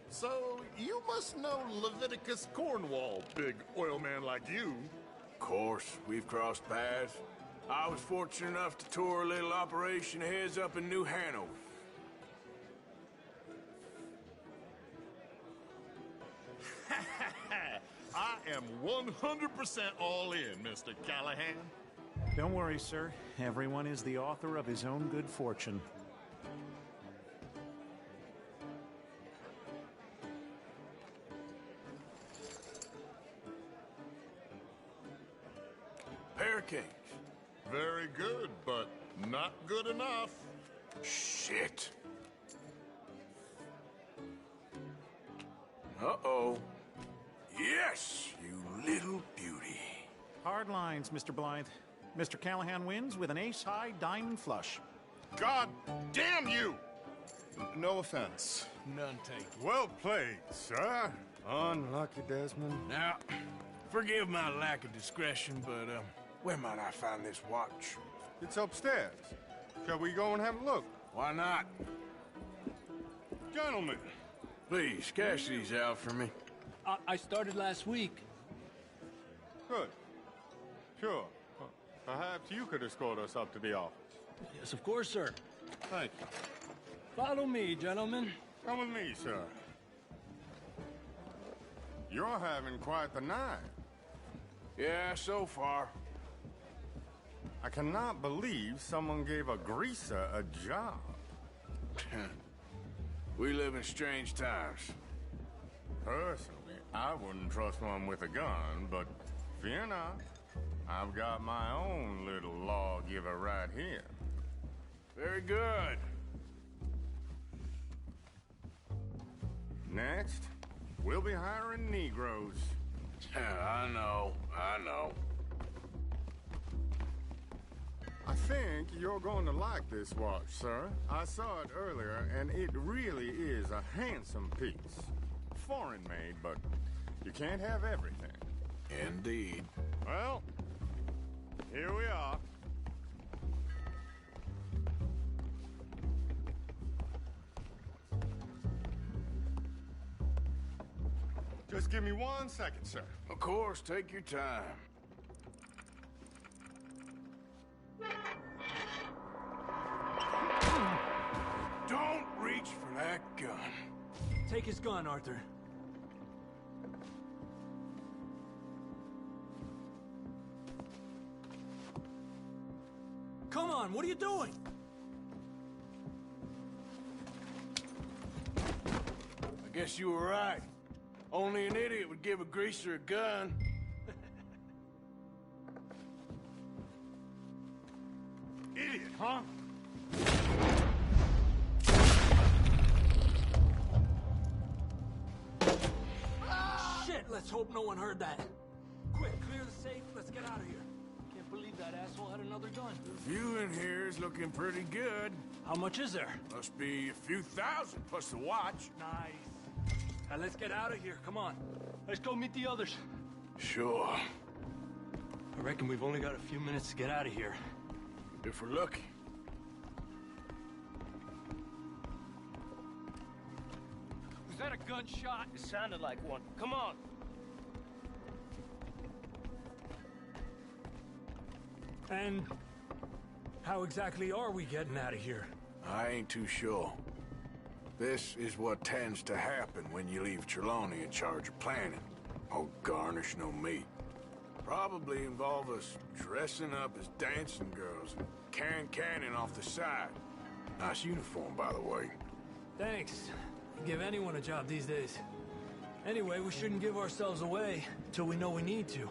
So, you must know Leviticus Cornwall, big oil man like you. Of course, we've crossed paths. I was fortunate enough to tour a little operation of his up in New Hanover. I am 100% all in, Mr. Callahan. Don't worry, sir. Everyone is the author of his own good fortune. Pair of kings. Very good, but not good enough. Shit. Uh-oh. Yes, you little beauty. Hard lines, Mr. Blythe. Mr. Callahan wins with an ace-high diamond flush. God damn you! No offense. None taken. Well played, sir. Unlucky, Desmond. Now, forgive my lack of discretion, but, where might I find this watch? It's upstairs. Shall we go and have a look? Why not? Gentlemen. Please, cash these out for me. I started last week. Good. Sure. Perhaps you could escort us up to the office. Yes, of course, sir. Thank you. Follow me, gentlemen. Come with me, sir. You're having quite the night. Yeah, so far. I cannot believe someone gave a greaser a job. We live in strange times. Personally, I wouldn't trust one with a gun, but fear not. I've got my own little lawgiver right here. Very good. Next, we'll be hiring Negroes. I know. I think you're going to like this watch, sir. I saw it earlier, and it really is a handsome piece. Foreign made, but you can't have everything. Indeed. Well, here we are. Just give me 1 second, sir. Of course, take your time. Don't reach for that gun. Take his gun, Arthur. Come on, what are you doing? I guess you were right. Only an idiot would give a greaser a gun. huh? Shit, let's hope no one heard that. Quick, clear the safe. Let's get out of here. Can't believe that asshole had another gun. The view in here is looking pretty good. How much is there? Must be a few thousand, plus the watch. Nice. Now let's get out of here. Come on. Let's go meet the others. Sure. I reckon we've only got a few minutes to get out of here. If we're lucky. Was that a gunshot? It sounded like one. Come on. And how exactly are we getting out of here? I ain't too sure. This is what tends to happen when you leave Trelawney in charge of planning. Oh, garnish no meat. Probably involve us dressing up as dancing girls and canning off the side. Nice uniform, by the way. Thanks. Give anyone a job these days. Anyway, we shouldn't give ourselves away till we know we need to.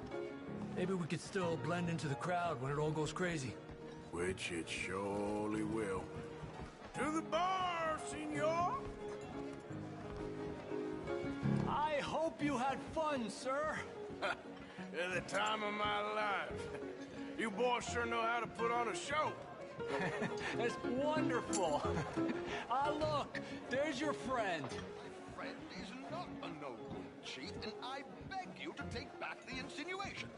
Maybe we could still blend into the crowd when it all goes crazy. Which it surely will. To the bar, senor! I hope you had fun, sir. At the time of my life. You boys sure know how to put on a show. That's wonderful. Look, there's your friend. My friend is not a no good chief, and I beg you to take back the insinuation.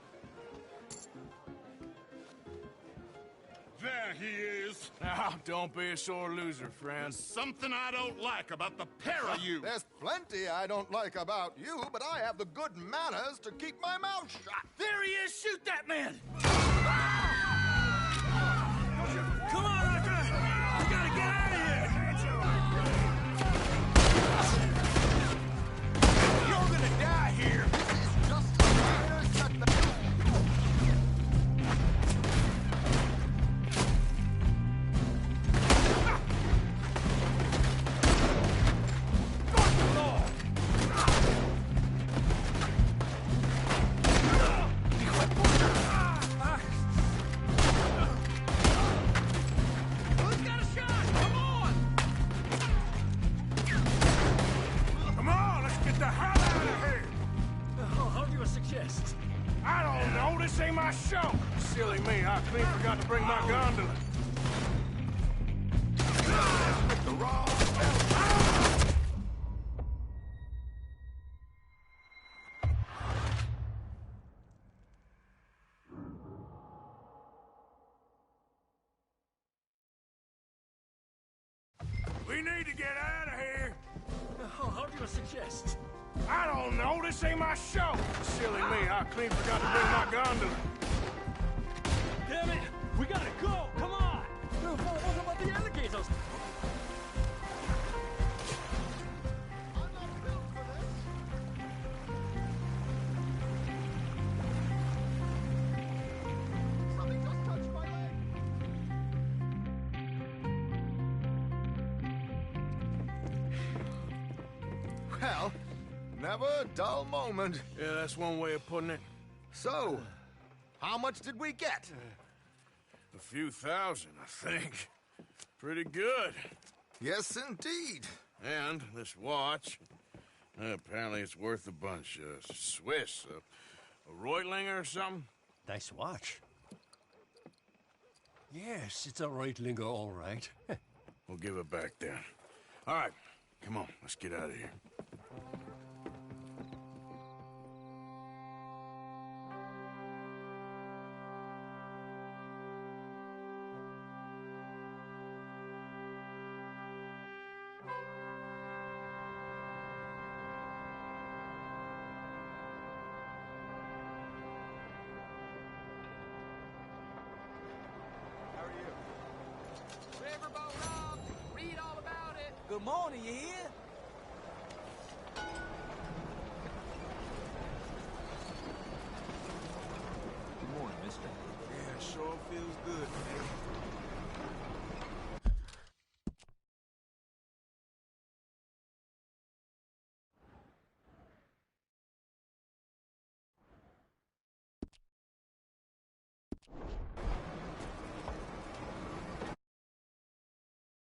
There he is. Now, don't be a sore loser, friend. There's something I don't like about the pair of you. There's plenty I don't like about you, but I have the good manners to keep my mouth shut. There he is! Shoot that man! Come on, Arthur! We gotta get out of here! You're gonna die here! This is just a minor setback. I don't know, this ain't my show. Silly me, I clean forgot to bring my gondola. With the wrong We need to get out of here. How do you suggest? I don't know, this ain't my show. Silly me, I clean forgot to bring my gondola. Damn it! We gotta go! Come on! What about the alligators? I'm not built for this. Something just touched my leg. Well, never a dull moment. Yeah, that's one way of putting it. So, how much did we get? A few thousand, I think. Pretty good. Yes, indeed. And this watch, apparently it's worth a bunch. Swiss, a Reutlinger or something? Nice watch. Yes, it's a Reutlinger, all right. We'll give it back then. All right, come on, let's get out of here. Riverboat Rob, read all about it. Good morning, you hear?